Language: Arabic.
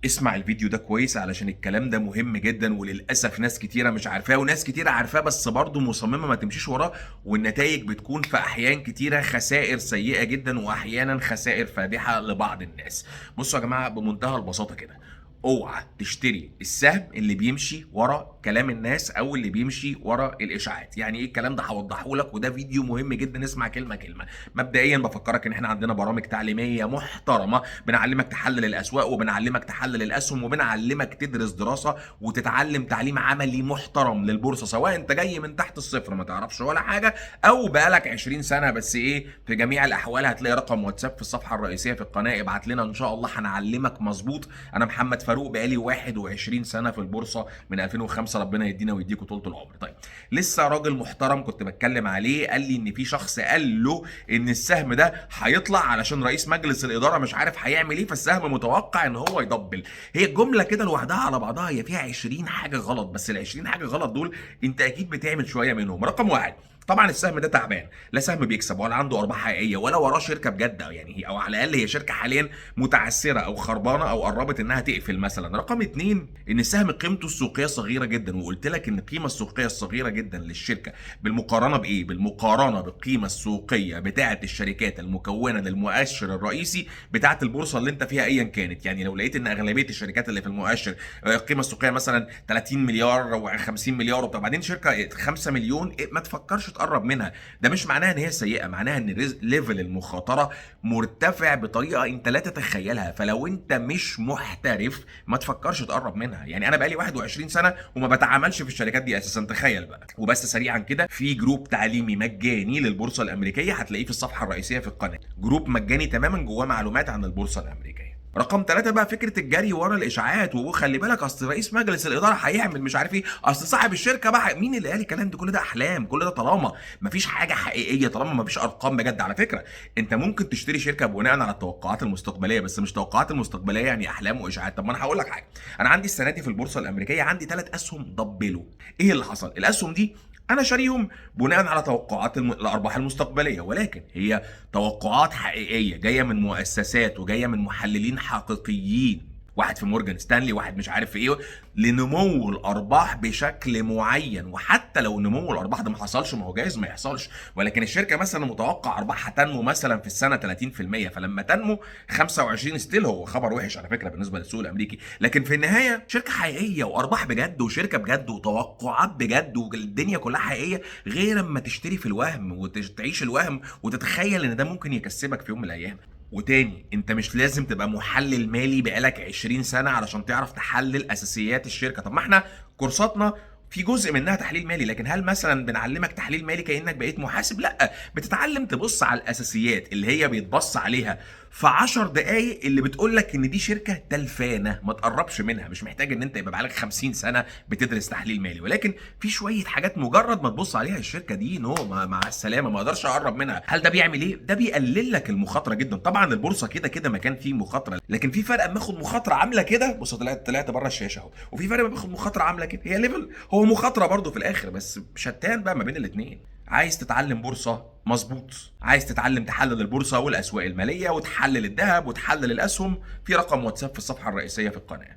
اسمع الفيديو ده كويس علشان الكلام ده مهم جدا، وللاسف ناس كتيره مش عارفاه وناس كتيره عارفاه بس برضه مصممه ما تمشيش وراه، والنتائج بتكون في احيان كتيره خسائر سيئه جدا واحيانا خسائر فادحه لبعض الناس. بصوا يا جماعه بمنتهى البساطه كده، اوعى تشتري السهم اللي بيمشي ورا كلام الناس او اللي بيمشي ورا الاشاعات. يعني ايه الكلام ده؟ هوضحه لك، وده فيديو مهم جدا، اسمع كلمه كلمه. مبدئيا بفكرك ان احنا عندنا برامج تعليميه محترمه، بنعلمك تحلل الاسواق وبنعلمك تحلل الاسهم وبنعلمك تدرس دراسه وتتعلم تعليم عملي محترم للبورصه، سواء انت جاي من تحت الصفر ما تعرفش ولا حاجه او بقالك 20 سنه. بس ايه، في جميع الاحوال هتلاقي رقم واتساب في الصفحه الرئيسيه في القناه، ابعت لنا ان شاء الله هنعلمك مظبوط. انا محمد فاروق، بقالي 21 سنه في البورصه من 2005، ربنا يدينا ويديكوا طول العمر. طيب، لسه راجل محترم كنت بتكلم عليه قال لي ان في شخص قال له ان السهم ده هيطلع علشان رئيس مجلس الاداره مش عارف هيعمل ايه، فالسهم متوقع ان هو يضبل. هي الجمله كده لوحدها على بعضها هي فيها 20 حاجه غلط، بس ال 20 حاجه غلط دول انت اكيد بتعمل شويه منهم. رقم واحد، طبعا السهم ده تعبان، لا سهم بيكسب ولا عنده ارباح حقيقيه ولا وراه شركه بجد، يعني هي او على الاقل هي شركه حاليا متعثره او خربانه او قربت انها تقفل مثلا. رقم اتنين، ان السهم قيمته السوقيه صغيره جدا، وقلت لك ان القيمه السوقيه الصغيره جدا للشركه بالمقارنه بايه؟ بالمقارنه بالقيمه السوقيه بتاعه الشركات المكونه للمؤشر الرئيسي بتاعه البورصه اللي انت فيها ايا كانت. يعني لو لقيت ان اغلبيه الشركات اللي في المؤشر القيمه السوقيه مثلا 30 مليار او 50 مليار وبعدين شركه 5 مليون، ما تفكرش تقرب منها. ده مش معناها ان هي سيئه، معناها ان ليفل المخاطره مرتفع بطريقه انت لا تتخيلها. فلو انت مش محترف ما تفكرش تقرب منها. يعني انا بقالي 21 سنه وما بتعاملش في الشركات دي اساسا، تخيل بقى. وبس سريعا كده، في جروب تعليمي مجاني للبورصه الامريكيه هتلاقيه في الصفحه الرئيسيه في القناه، جروب مجاني تماما جواه معلومات عن البورصه الامريكيه. رقم ثلاثة بقى، فكرة الجري ورا الإشاعات، وخلي بالك أصل رئيس مجلس الإدارة هيعمل مش عارف إيه، أصل صاحب الشركة بقى مين اللي قال الكلام ده؟ كل ده أحلام، كل ده طالما مفيش حاجة حقيقية، طالما مفيش أرقام بجد. على فكرة أنت ممكن تشتري شركة بناء على التوقعات المستقبلية، بس مش توقعات المستقبلية يعني أحلام وإشاعات. طب ما أنا هقول لك حاجة، أنا عندي السنة دي في البورصة الأمريكية عندي 3 أسهم ضبلوا. إيه اللي حصل؟ الأسهم دي انا شاريهم بناء على توقعات الارباح المستقبليه، ولكن هي توقعات حقيقيه جايه من مؤسسات وجايه من محللين حقيقيين، واحد في مورجان ستانلي، واحد مش عارف في ايه، لنمو الارباح بشكل معين. وحتى لو نمو الارباح ده ما حصلش، ما هو جايز ما يحصلش، ولكن الشركه مثلا متوقع ارباحها تنمو مثلا في السنه 30%، فلما تنمو 25 ستيل هو خبر وحش على فكره بالنسبه للسوق الامريكي، لكن في النهايه شركه حقيقيه وارباح بجد وشركه بجد وتوقعات بجد والدنيا كلها حقيقيه، غير اما تشتري في الوهم وتعيش الوهم وتتخيل ان ده ممكن يكسبك في يوم من الايام. وتاني، انت مش لازم تبقى محلل مالي بقالك 20 سنة علشان تعرف تحلل اساسيات الشركة. طب ما احنا كورساتنا في جزء منها تحليل مالي، لكن هل مثلا بنعلمك تحليل مالي كانك بقيت محاسب؟ لا، بتتعلم تبص على الاساسيات اللي هي بيتبص عليها في 10 دقائق، اللي بتقول لك ان دي شركه تلفانه ما تقربش منها. مش محتاج ان انت يبقى بقالك 50 سنه بتدرس تحليل مالي، ولكن في شويه حاجات مجرد ما تبص عليها الشركه دي مع السلامه، ما اقدرش اقرب منها. هل ده بيعمل ايه؟ ده بيقلل لك المخاطره جدا. طبعا البورصه كده كده مكان فيه مخاطره، لكن في فرق اما اخد مخاطره عامله كده، بص طلعت بره الشاشه اهو، وفي فرق ما باخد مخاطره عامله كده. هي ليفل، هو مخاطره برضه في الاخر، بس شتان بقى ما بين الاثنين. عايز تتعلم بورصه مظبوط، عايز تتعلم تحلل البورصه والاسواق الماليه وتحلل الذهب وتحلل الاسهم، في رقم واتساب في الصفحه الرئيسيه في القناه.